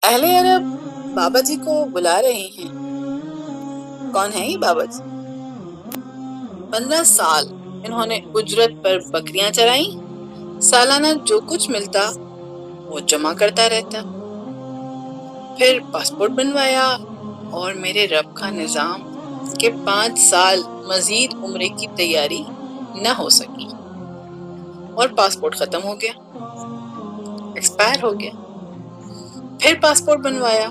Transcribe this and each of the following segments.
اہل عرب بابا جی کو بلا رہے ہیں۔ کون ہے یہ بابا جی؟ 15 سال انہوں نے اجرت پر بکریاں چرائیں، سالانہ جو کچھ ملتا وہ جمع کرتا رہتا، پھر پاسپورٹ بنوایا اور میرے رب کا نظام کہ 5 سال مزید عمرے کی تیاری نہ ہو سکی اور پاسپورٹ ختم ہو گیا، ایکسپائر ہو گیا۔ پھر پاسپورٹ بنوایا،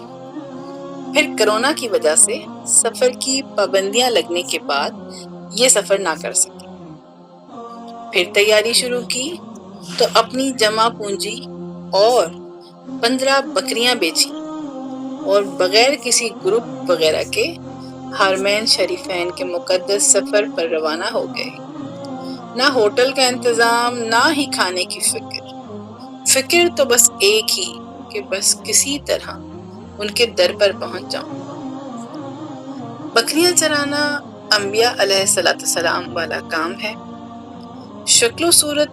پھر کرونا کی وجہ سے سفر کی پابندیاں لگنے کے بعد یہ سفر نہ کر سکے۔ پھر تیاری شروع کی تو اپنی جمع پونجی اور 15 بکریاں بیچی اور بغیر کسی گروپ وغیرہ کے حرمین شریفین کے مقدس سفر پر روانہ ہو گئے۔ نہ ہوٹل کا انتظام، نہ ہی کھانے کی فکر تو بس ایک ہی کہ بس کسی طرح ان کے در پر پہنچ جاؤں۔ بکریاں چرانا انبیاء علیہ السلام والا کام ہے۔ شکل و صورت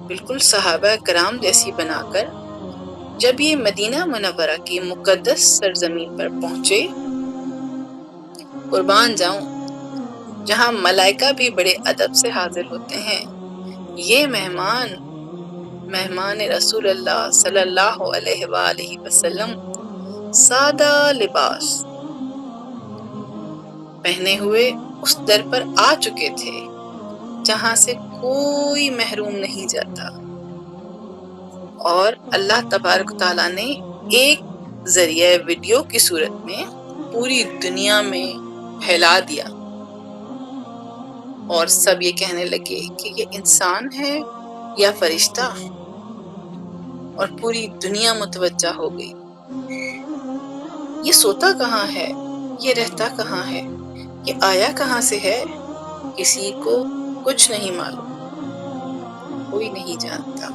بالکل صحابہ کرام جیسی بنا کر جب یہ مدینہ منورہ کی مقدس سرزمین پر پہنچے، قربان جاؤں جہاں ملائکہ بھی بڑے ادب سے حاضر ہوتے ہیں، یہ مہمان رسول اللہ صلی اللہ علیہ وآلہ وسلم سادہ لباس پہنے ہوئے اس در پر آ چکے تھے جہاں سے کوئی محروم نہیں جاتا، اور اللہ تبارک تعالیٰ نے ایک ذریعہ ویڈیو کی صورت میں پوری دنیا میں پھیلا دیا، اور سب یہ کہنے لگے کہ یہ انسان ہے یا فرشتہ، اور پوری دنیا متوجہ ہو گئی۔ یہ سوتا کہاں ہے؟ یہ رہتا کہاں ہے؟ یہ آیا کہاں سے ہے؟ کسی کو کچھ نہیں معلوم، کوئی نہیں جانتا۔